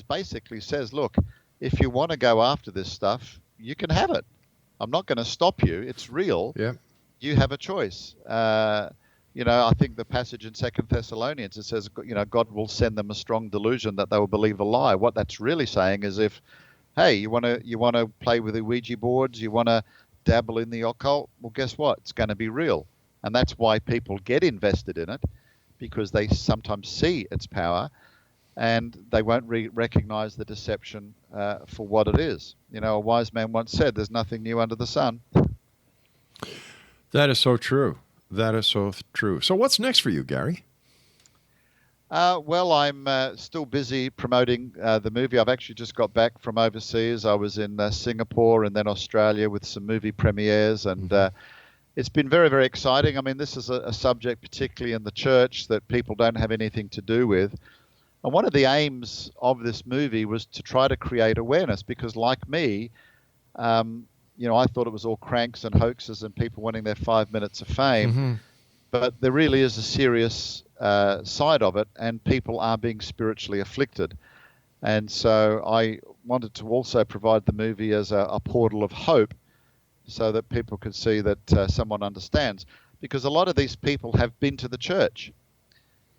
basically says, look, if you want to go after this stuff, you can have it. I'm not going to stop you. It's real. Yeah. You have a choice. I think the passage in 2 Thessalonians, it says, God will send them a strong delusion that they will believe a lie. What that's really saying is you want to play with the Ouija boards, you want to dabble in the occult, well, guess what? It's going to be real. And that's why people get invested in it, because they sometimes see its power and they won't recognize the deception for what it is. A wise man once said, there's nothing new under the sun. That is so true. That is so true. So what's next for you, Gary? Well, I'm still busy promoting the movie. I've actually just got back from overseas. I was in Singapore and then Australia with some movie premieres, and it's been very, very exciting. I mean, this is a subject, particularly in the church, that people don't have anything to do with. And one of the aims of this movie was to try to create awareness, because like me, I thought it was all cranks and hoaxes and people wanting their 5 minutes of fame. but there really is a serious side of it, and people are being spiritually afflicted. And so I wanted to also provide the movie as a portal of hope, so that people could see that someone understands. Because a lot of these people have been to the church.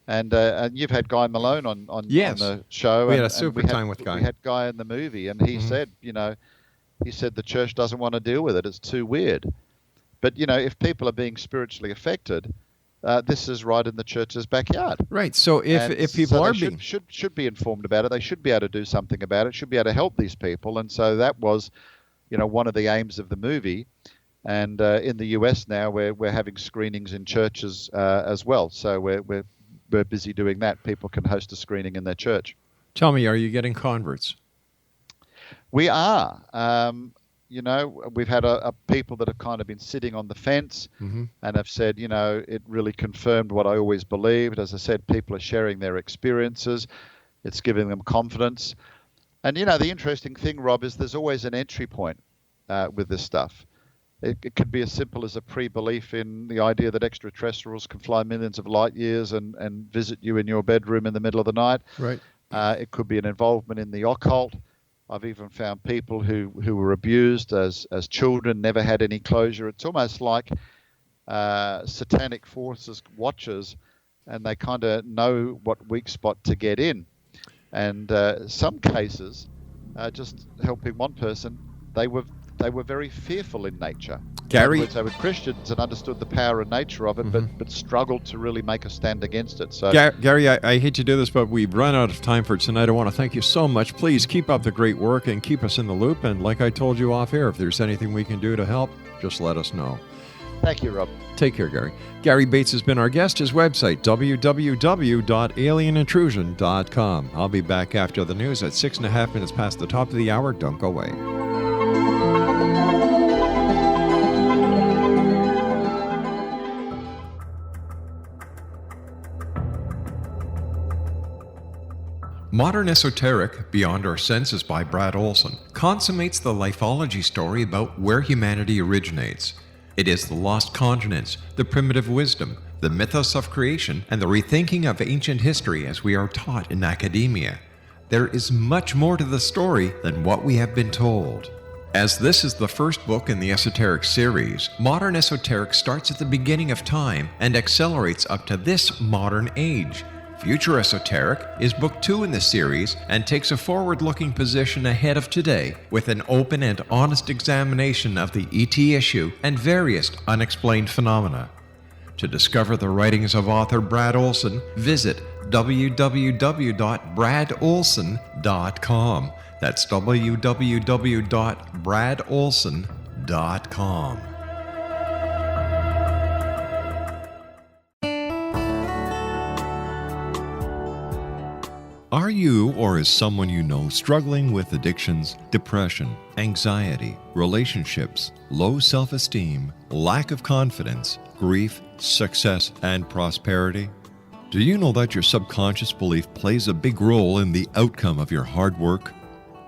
And you've had Guy Malone on the show. We had a super time with Guy. We had Guy in the movie, and he said, he said the church doesn't want to deal with it. It's too weird. But, if people are being spiritually affected, this is right in the church's backyard. Right. So if people are being... should be informed about it. They should be able to do something about it. Should be able to help these people. And so that was, one of the aims of the movie. And in the US now, we're having screenings in churches as well. So we're busy doing that. People can host a screening in their church. Tell me, are you getting converts? We are. We've had people that have kind of been sitting on the fence and have said, it really confirmed what I always believed. As I said, people are sharing their experiences. It's giving them confidence. And, the interesting thing, Rob, is there's always an entry point with this stuff. It could be as simple as a pre-belief in the idea that extraterrestrials can fly millions of light years and visit you in your bedroom in the middle of the night. Right. It could be an involvement in the occult. I've even found people who were abused as children, never had any closure. It's almost like satanic forces watchers, and they kind of know what weak spot to get in. And some cases, just helping one person, they were very fearful in nature. Gary? In other words, they were Christians and understood the power and nature of it, but struggled to really make a stand against it. So, Gary, I hate to do this, but we've run out of time for tonight. I want to thank you so much. Please keep up the great work and keep us in the loop. And like I told you off air, if there's anything we can do to help, just let us know. Thank you, Rob. Take care, Gary. Gary Bates has been our guest. His website, www.alienintrusion.com. I'll be back after the news at 6.5 minutes past the top of the hour. Don't go away. Modern Esoteric, Beyond Our Senses by Brad Olson, consummates the lifeology story about where humanity originates. It is the lost continents, the primitive wisdom, the mythos of creation, and the rethinking of ancient history as we are taught in academia. There is much more to the story than what we have been told. As this is the first book in the Esoteric series, Modern Esoteric starts at the beginning of time and accelerates up to this modern age. Future Esoteric is book 2 in the series and takes a forward-looking position ahead of today with an open and honest examination of the ET issue and various unexplained phenomena. To discover the writings of author Brad Olson, visit www.bradolson.com. That's www.bradolson.com. Are you or is someone you know struggling with addictions, depression, anxiety, relationships, low self-esteem, lack of confidence, grief, success, and prosperity? Do you know that your subconscious belief plays a big role in the outcome of your hard work?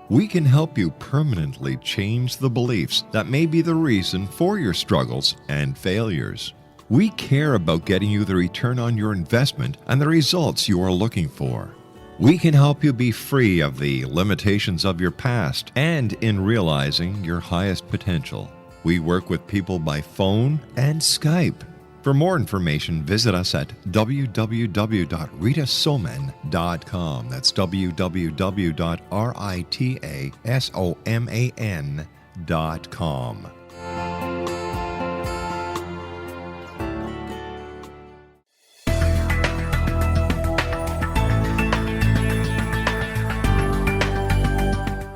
We can help you permanently change the beliefs that may be the reason for your struggles and failures. We care about getting you the return on your investment and the results you are looking for. We can help you be free of the limitations of your past and in realizing your highest potential. We work with people by phone and Skype. For more information, visit us at www.ritasoman.com. That's www.ritasoman.com.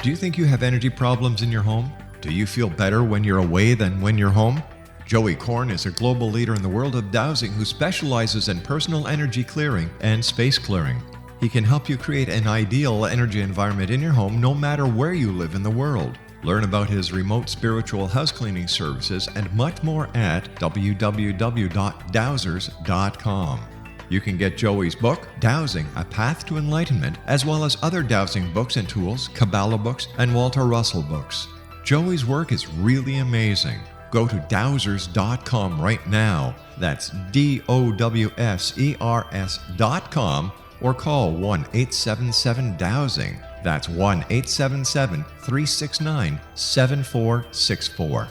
Do you think you have energy problems in your home? Do you feel better when you're away than when you're home? Joey Korn is a global leader in the world of dowsing who specializes in personal energy clearing and space clearing. He can help you create an ideal energy environment in your home no matter where you live in the world. Learn about his remote spiritual house cleaning services and much more at www.dowsers.com. You can get Joey's book, Dowsing, A Path to Enlightenment, as well as other dowsing books and tools, Kabbalah books, and Walter Russell books. Joey's work is really amazing. Go to dowsers.com right now. That's DOWSERS.com, or call 1-877-DOWSING. That's 1-877-369-7464.